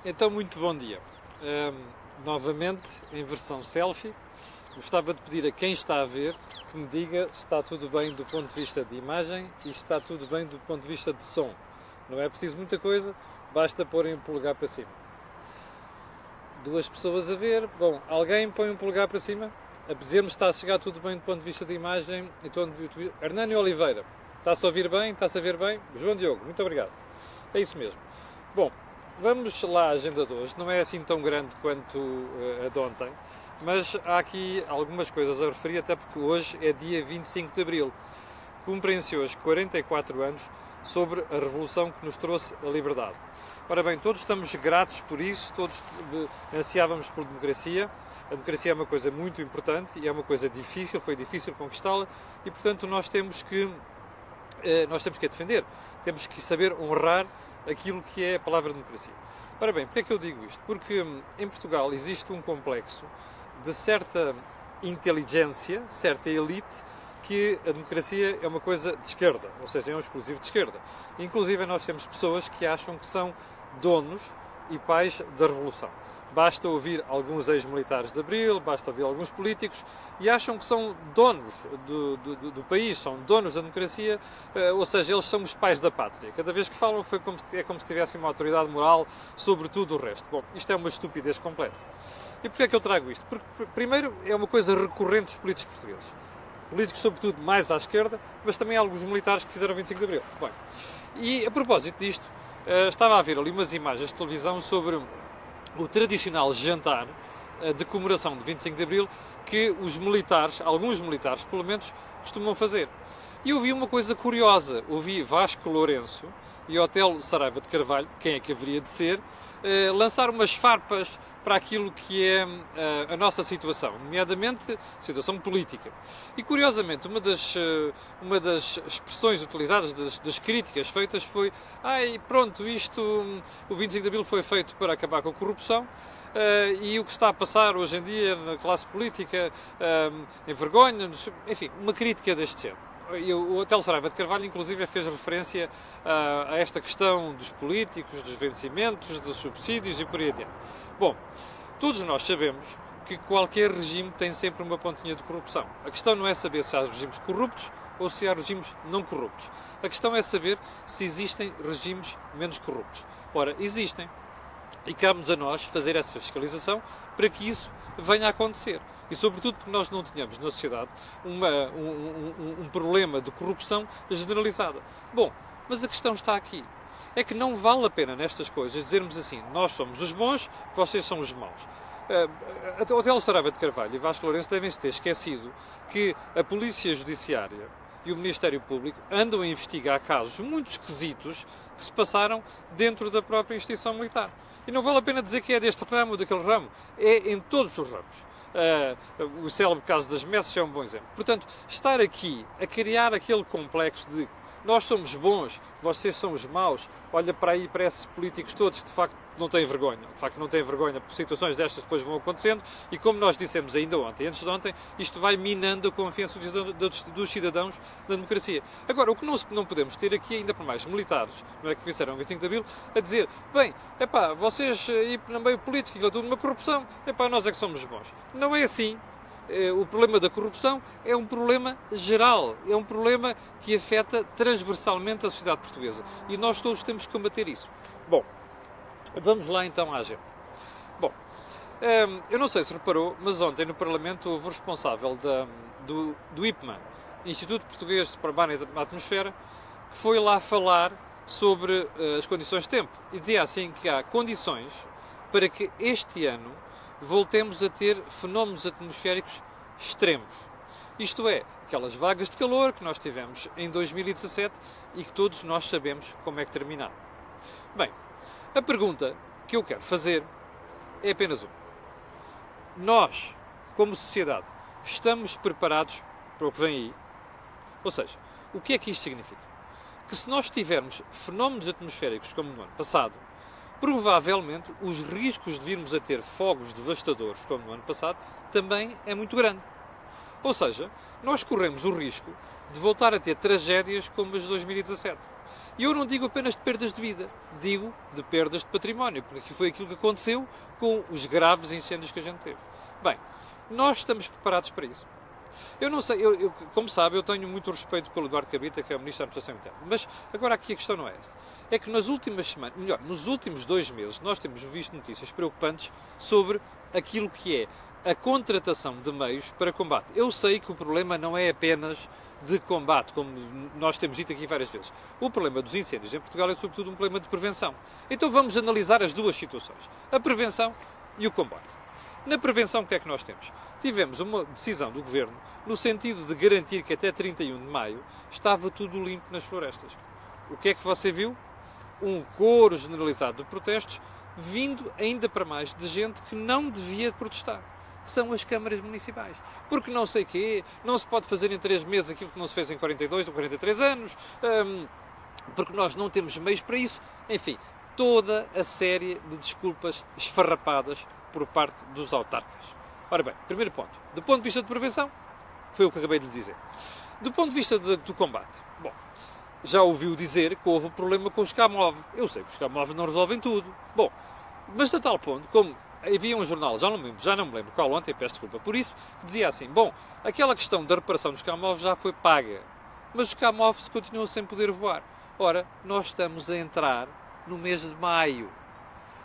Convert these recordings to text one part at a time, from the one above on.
Então, muito bom dia. Novamente, em versão selfie, gostava de pedir a quem está a ver que me diga se está tudo bem do ponto de vista de imagem e se está tudo bem do ponto de vista de som. Não é preciso muita coisa, basta porem o polegar para cima. Duas pessoas a ver. Bom, alguém põe um polegar para cima a dizer-me se está a chegar tudo bem do ponto de vista de imagem. Então, Hernani Oliveira, está-se a ouvir bem? Está-se a ver bem? João Diogo, muito obrigado. É isso mesmo. Bom, vamos lá à agenda de hoje. Não é assim tão grande quanto a de ontem, mas há aqui algumas coisas a referir, até porque hoje é dia 25 de Abril. Cumprem-se hoje 44 anos sobre a revolução que nos trouxe a liberdade. Ora bem, todos estamos gratos por isso, todos ansiávamos por democracia. A democracia é uma coisa muito importante e é uma coisa difícil, foi difícil conquistá-la e, portanto, nós temos que a defender. Temos que saber honrar aquilo que é a palavra democracia. Ora bem, porquê é que eu digo isto? Porque em Portugal existe um complexo de certa inteligência, certa elite, que a democracia é uma coisa de esquerda, ou seja, é um exclusivo de esquerda. Inclusive nós temos pessoas que acham que são donos e pais da revolução. Basta ouvir alguns ex-militares de Abril, basta ouvir alguns políticos e acham que são donos do país, são donos da democracia, ou seja, eles são os pais da pátria. Cada vez que falam é como se tivessem uma autoridade moral sobre tudo o resto. Bom, isto é uma estupidez completa. E porquê é que eu trago isto? Porque, primeiro, é uma coisa recorrente dos políticos portugueses. Políticos, sobretudo, mais à esquerda, mas também alguns militares que fizeram 25 de Abril. Bem, e a propósito disto, estava a ver ali umas imagens de televisão sobre o tradicional jantar de comemoração de 25 de Abril que os militares, alguns militares pelo menos, costumam fazer. E eu vi uma coisa curiosa. Ouvi Vasco Lourenço e Otelo Saraiva de Carvalho, quem é que haveria de ser, lançar umas farpas para aquilo que é a nossa situação, nomeadamente a situação política. E, curiosamente, uma das expressões utilizadas, das críticas feitas foi pronto, o 25 de Abril foi feito para acabar com a corrupção, e o que está a passar hoje em dia na classe política envergonha, enfim, uma crítica deste género. O Otelo Saraiva de Carvalho, inclusive, fez referência a esta questão dos políticos, dos vencimentos, dos subsídios e por aí adiante. Bom, todos nós sabemos que qualquer regime tem sempre uma pontinha de corrupção. A questão não é saber se há regimes corruptos ou se há regimes não corruptos. A questão é saber se existem regimes menos corruptos. Ora, existem. E cabe-nos a nós fazer essa fiscalização para que isso venha a acontecer. E, sobretudo, porque nós não tenhamos na sociedade um problema de corrupção generalizada. Bom, mas a questão está aqui. É que não vale a pena nestas coisas dizermos assim, nós somos os bons, vocês são os maus. Otelo Saraiva de Carvalho e Vasco Lourenço devem-se ter esquecido que a Polícia Judiciária e o Ministério Público andam a investigar casos muito esquisitos que se passaram dentro da própria instituição militar. E não vale a pena dizer que é deste ramo ou daquele ramo. É em todos os ramos. O célebre caso das Messas é um bom exemplo. Portanto, estar aqui a criar aquele complexo de nós somos bons, vocês são os maus, olha para aí, para esses políticos todos que de facto não têm vergonha. De facto não têm vergonha, porque situações destas depois vão acontecendo e, como nós dissemos ainda ontem, antes de ontem, isto vai minando a confiança dos cidadãos na democracia. Agora, o que não podemos ter aqui, ainda por mais militares, não é, que fizeram 25 de Abril, a dizer, bem, vocês aí no meio político, aquilo é tudo uma corrupção, nós é que somos bons. Não é assim. O problema da corrupção é um problema geral, é um problema que afeta transversalmente a sociedade portuguesa e nós todos temos que combater isso. Bom, vamos lá então à agenda. Bom, eu não sei se reparou, mas ontem no Parlamento houve o responsável do IPMA, Instituto Português de Permanência da Atmosfera, que foi lá falar sobre as condições de tempo e dizia assim que há condições para que este ano voltemos a ter fenómenos atmosféricos extremos. Isto é, aquelas vagas de calor que nós tivemos em 2017 e que todos nós sabemos como é que terminaram. Bem, a pergunta que eu quero fazer é apenas uma. Nós, como sociedade, estamos preparados para o que vem aí? Ou seja, o que é que isto significa? Que se nós tivermos fenómenos atmosféricos como no ano passado, provavelmente os riscos de virmos a ter fogos devastadores, como no ano passado, também é muito grande. Ou seja, nós corremos o risco de voltar a ter tragédias como as de 2017. E eu não digo apenas de perdas de vida, digo de perdas de património, porque foi aquilo que aconteceu com os graves incêndios que a gente teve. Bem, nós estamos preparados para isso. Eu não sei, como sabe, eu tenho muito respeito pelo Eduardo Cabrita, que é o Ministro da Administração Interna. Mas agora aqui a questão não é esta. É que nas últimas semanas, melhor, nos últimos 2 meses, nós temos visto notícias preocupantes sobre aquilo que é a contratação de meios para combate. Eu sei que o problema não é apenas de combate, como nós temos dito aqui várias vezes. O problema dos incêndios em Portugal é sobretudo um problema de prevenção. Então vamos analisar as duas situações, a prevenção e o combate. Na prevenção, o que é que nós temos? Tivemos uma decisão do Governo no sentido de garantir que até 31 de maio estava tudo limpo nas florestas. O que é que você viu? Um coro generalizado de protestos, vindo ainda para mais de gente que não devia protestar. São as câmaras municipais. Porque não sei quê, não se pode fazer em 3 meses aquilo que não se fez em 42 ou 43 anos, porque nós não temos meios para isso. Enfim, toda a série de desculpas esfarrapadas por parte dos autarcas. Ora bem, primeiro ponto. Do ponto de vista de prevenção, foi o que acabei de lhe dizer. Do ponto de vista do combate, bom, já ouviu dizer que houve problema com os Kamov. Eu sei que os Kamov não resolvem tudo. Bom, mas a tal ponto, como havia um jornal, já não me lembro qual ontem, peço desculpa por isso, que dizia assim, bom, aquela questão da reparação dos Kamov já foi paga, mas os Kamov continuam sem poder voar. Ora, nós estamos a entrar no mês de maio.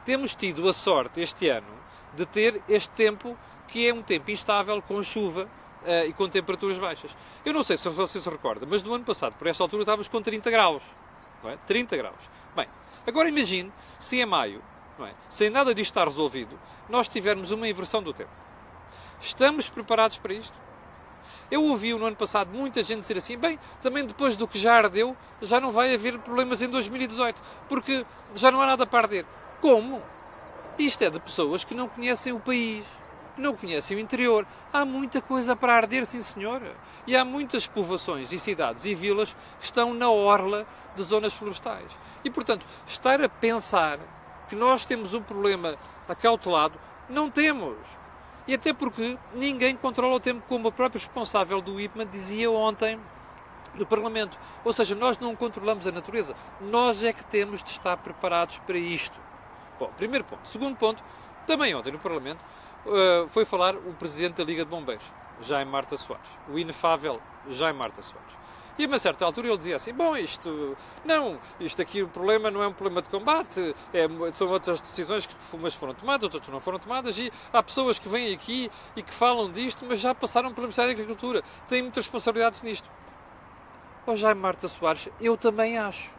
Temos tido a sorte este ano de ter este tempo que é um tempo instável, com chuva e com temperaturas baixas. Eu não sei se você se recorda, mas no ano passado, por esta altura, estávamos com 30 graus. Não é? 30 graus. Bem, agora imagine se em maio, não é? Sem nada disto estar resolvido, nós tivermos uma inversão do tempo. Estamos preparados para isto? Eu ouvi no ano passado muita gente dizer assim, bem, também depois do que já ardeu, já não vai haver problemas em 2018, porque já não há nada para arder. Como? Isto é de pessoas que não conhecem o país, que não conhecem o interior. Há muita coisa para arder, sim senhora. E há muitas povoações e cidades e vilas que estão na orla de zonas florestais. E, portanto, estar a pensar que nós temos um problema acautelado, não temos. E até porque ninguém controla o tempo, como o próprio responsável do IPMA dizia ontem no Parlamento. Ou seja, nós não controlamos a natureza. Nós é que temos de estar preparados para isto. Bom, primeiro ponto. Segundo ponto, também ontem no Parlamento foi falar o Presidente da Liga de Bombeiros, Jaime Marta Soares. O inefável Jaime Marta Soares. E a uma certa altura ele dizia assim, bom, isto aqui o problema não é um problema de combate, são outras decisões que umas foram tomadas, outras não foram tomadas, e há pessoas que vêm aqui e que falam disto, mas já passaram pelo Ministério da Agricultura, têm muitas responsabilidades nisto. Ó Jaime Marta Soares, eu também acho.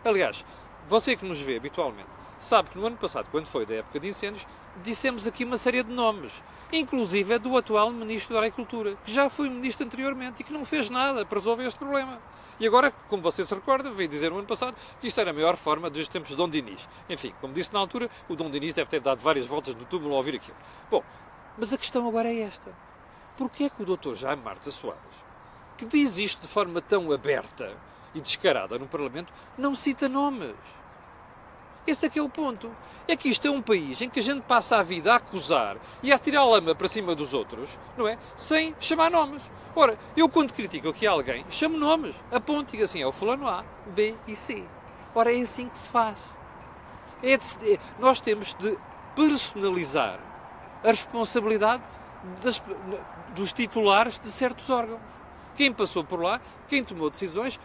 Aliás, você que nos vê habitualmente, sabe que no ano passado, quando foi da época de incêndios, dissemos aqui uma série de nomes, inclusive é do atual Ministro da Agricultura, que já foi Ministro anteriormente e que não fez nada para resolver este problema. E agora, como você se recorda, veio dizer no ano passado que isto era a maior forma dos tempos de Dom Dinis. Enfim, como disse na altura, o Dom Dinis deve ter dado várias voltas no túmulo ao ouvir aquilo. Bom, mas a questão agora é esta. Porquê é que o Dr. Jaime Marta Soares, que diz isto de forma tão aberta e descarada no Parlamento, não cita nomes? Esse é que é o ponto. É que isto é um país em que a gente passa a vida a acusar e a tirar a lama para cima dos outros, não é? Sem chamar nomes. Ora, eu quando critico aqui alguém, chamo nomes. Aponto e digo assim, é o fulano A, B e C. Ora, é assim que se faz. Nós temos de personalizar a responsabilidade dos titulares de certos órgãos. Quem passou por lá, quem tomou decisões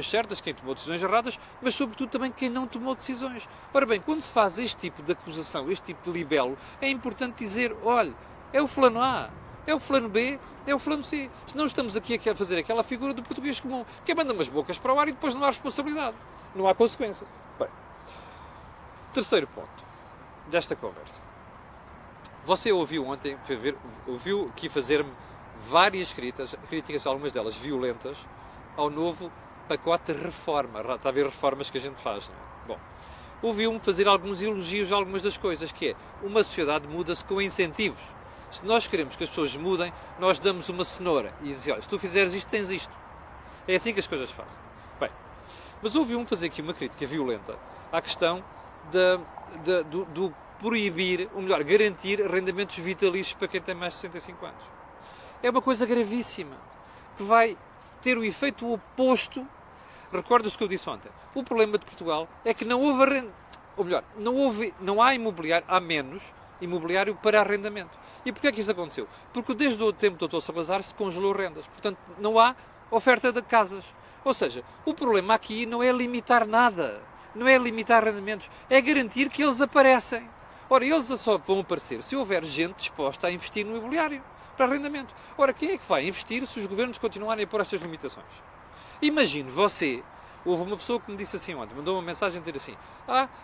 certas, quem tomou decisões erradas, mas sobretudo também quem não tomou decisões. Ora bem, quando se faz este tipo de acusação, este tipo de libelo, é importante dizer, olha, é o fulano A, é o fulano B, é o fulano C. Senão estamos aqui a fazer aquela figura do português comum, que manda umas bocas para o ar e depois não há responsabilidade, não há consequência. Bem, terceiro ponto desta conversa. Você ouviu ontem, ouviu aqui fazer-me várias críticas, algumas delas violentas, ao novo pacote de reforma. Está a ver reformas que a gente faz, não é? Bom, ouviu-me fazer alguns elogios a algumas das coisas, que é, uma sociedade muda-se com incentivos. Se nós queremos que as pessoas mudem, nós damos uma cenoura e dizemos, olha, se tu fizeres isto, tens isto. É assim que as coisas fazem. Bem, mas ouviu-me fazer aqui uma crítica violenta à questão do proibir, ou melhor, garantir rendimentos vitalícios para quem tem mais de 65 anos. É uma coisa gravíssima, que vai ter o efeito oposto Recorda-se o que eu disse ontem. O problema de Portugal é que não houve ou melhor, não há imobiliário, há menos imobiliário para arrendamento. E porquê é que isso aconteceu? Porque desde o tempo do Dr. Salazar se congelou rendas. Portanto, não há oferta de casas. Ou seja, o problema aqui não é limitar nada. Não é limitar arrendamentos. É garantir que eles aparecem. Ora, eles só vão aparecer se houver gente disposta a investir no imobiliário para arrendamento. Ora, quem é que vai investir se os governos continuarem a pôr estas limitações? Imagine você, houve uma pessoa que me disse assim ontem, mandou uma mensagem a dizer assim: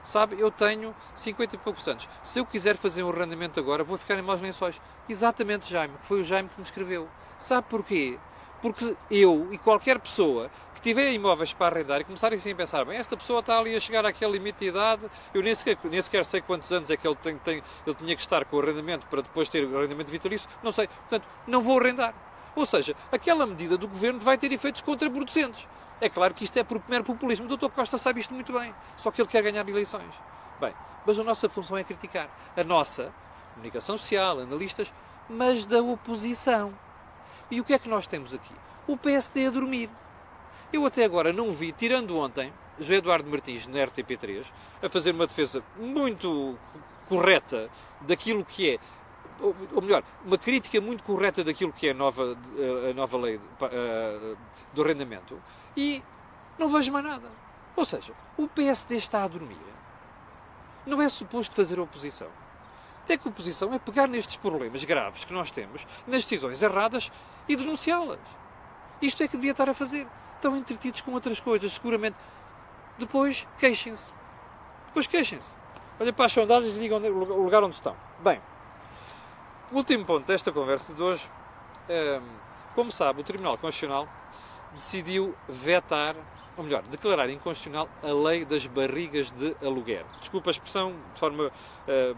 sabe, eu tenho 50 e poucos anos, se eu quiser fazer um arrendamento agora, vou ficar em maus lençóis. Exatamente, Jaime, que foi o Jaime que me escreveu. Sabe porquê? Porque eu e qualquer pessoa que tiver imóveis para arrendar e começarem assim a pensar, bem, esta pessoa está ali a chegar àquele limite de idade, eu nem sequer sei quantos anos é que ele tinha que estar com o arrendamento para depois ter o arrendamento vitalício, não sei, portanto, não vou arrendar. Ou seja, aquela medida do governo vai ter efeitos contraproducentes. É claro que isto é por mero populismo. O Dr. Costa sabe isto muito bem. Só que ele quer ganhar eleições. Bem, mas a nossa função é criticar. A nossa, comunicação social, analistas, mas da oposição. E o que é que nós temos aqui? O PSD a dormir. Eu até agora não vi, tirando ontem, José Eduardo Martins, na RTP3, a fazer uma defesa muito correta daquilo que é, ou melhor, uma crítica muito correta daquilo que é a nova lei do arrendamento, e não vejo mais nada. Ou seja, o PSD está a dormir. Não é suposto fazer oposição. É que a oposição é pegar nestes problemas graves que nós temos, nas decisões erradas, e denunciá-las. Isto é que devia estar a fazer. Estão entretidos com outras coisas, seguramente. Depois, queixem-se. Olhem para as sondagens e digam o lugar onde estão. Bem, o último ponto desta conversa de hoje, como sabe, o Tribunal Constitucional decidiu vetar, ou melhor, declarar inconstitucional a lei das barrigas de aluguer. Desculpa a expressão, de forma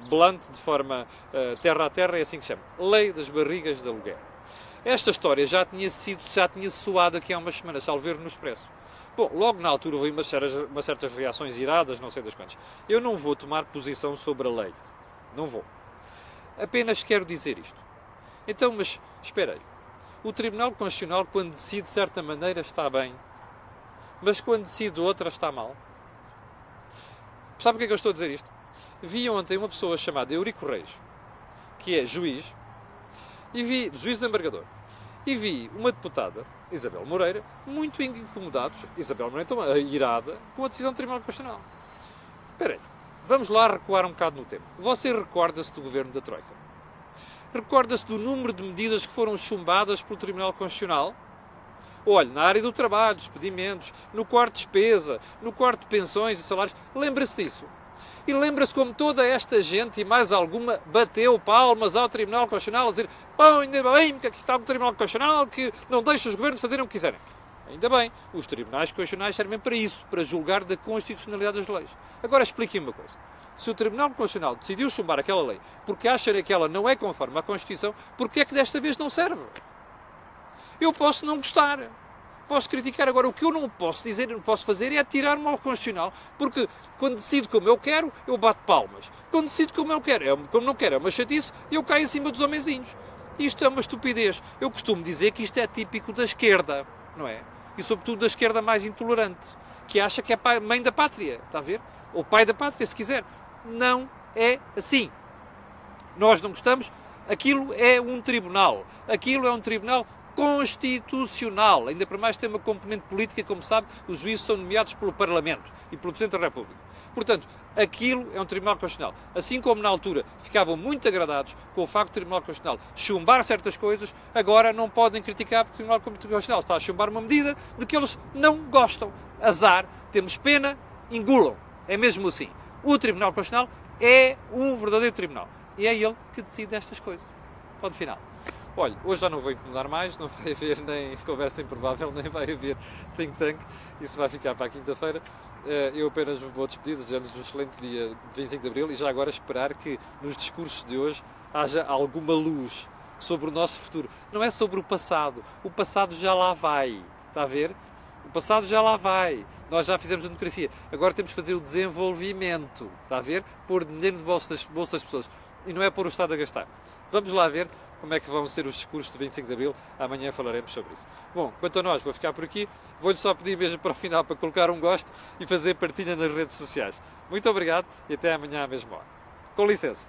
blunt, de forma terra a terra, é assim que se chama. Lei das barrigas de aluguer. Esta história já tinha soado aqui há umas semanas, salvo erro no Expresso. Bom, logo na altura houve umas certas reações iradas, não sei das quantas. Eu não vou tomar posição sobre a lei. Não vou. Apenas quero dizer isto. Então, mas espera aí. O Tribunal Constitucional, quando decide de certa maneira, está bem. Mas quando decide de outra, está mal. Sabe o que é que eu estou a dizer isto? Vi ontem uma pessoa chamada Eurico Reis, que é juiz desembargador. E vi uma deputada, Isabel Moreira, muito incomodados, Isabel Moreira então irada, com a decisão do Tribunal Constitucional. Espera aí, vamos lá recuar um bocado no tempo. Você recorda-se do governo da Troika? Recorda-se do número de medidas que foram chumbadas pelo Tribunal Constitucional? Olha, na área do trabalho, despedimentos, no corte de despesa, no corte de pensões e salários, lembra-se disso. E lembra-se como toda esta gente e mais alguma bateu palmas ao Tribunal Constitucional a dizer: bom, ainda bem que aqui está o Tribunal Constitucional que não deixa os governos fazerem o que quiserem. Ainda bem, os Tribunais Constitucionais servem para isso, para julgar da constitucionalidade das leis. Agora explique-me uma coisa. Se o Tribunal Constitucional decidiu chumbar aquela lei porque acha que ela não é conforme à Constituição, porquê é que desta vez não serve? Eu posso não gostar. Posso criticar. Agora, o que eu não posso dizer, não posso fazer é tirar-me ao Constitucional, porque quando decido como eu quero, eu bato palmas. Quando decido como eu quero, como não quero, é uma chatice, eu caio em cima dos homenzinhos. Isto é uma estupidez. Eu costumo dizer que isto é típico da esquerda, não é? E sobretudo da esquerda mais intolerante, que acha que é mãe da pátria, está a ver? Ou pai da pátria, se quiser. Não é assim. Nós não gostamos. Aquilo é um tribunal. Aquilo é um tribunal constitucional. Ainda para mais tem uma componente política, como sabe, os juízes são nomeados pelo Parlamento e pelo Presidente da República. Portanto, aquilo é um Tribunal Constitucional. Assim como na altura ficavam muito agradados com o facto do Tribunal Constitucional chumbar certas coisas, agora não podem criticar porque o Tribunal Constitucional está a chumbar uma medida de que eles não gostam. Azar, temos pena, engulam. É mesmo assim. O Tribunal Constitucional é um verdadeiro tribunal. E é ele que decide estas coisas. Ponto final. Olha, hoje já não vou incomodar mais, não vai haver nem conversa improvável, nem vai haver think tank, isso vai ficar para a quinta-feira. Eu apenas me vou despedir, desejando-vos um excelente dia 25 de Abril e já agora esperar que nos discursos de hoje haja alguma luz sobre o nosso futuro. Não é sobre o passado já lá vai, está a ver? O passado já lá vai, nós já fizemos a democracia, agora temos que fazer o desenvolvimento, está a ver? Pôr dinheiro no bolso das pessoas e não é pôr o Estado a gastar. Vamos lá ver como é que vão ser os discursos de 25 de Abril. Amanhã falaremos sobre isso. Bom, quanto a nós, vou ficar por aqui. Vou-lhe só pedir mesmo para o final para colocar um gosto e fazer partilha nas redes sociais. Muito obrigado e até amanhã à mesma hora. Com licença.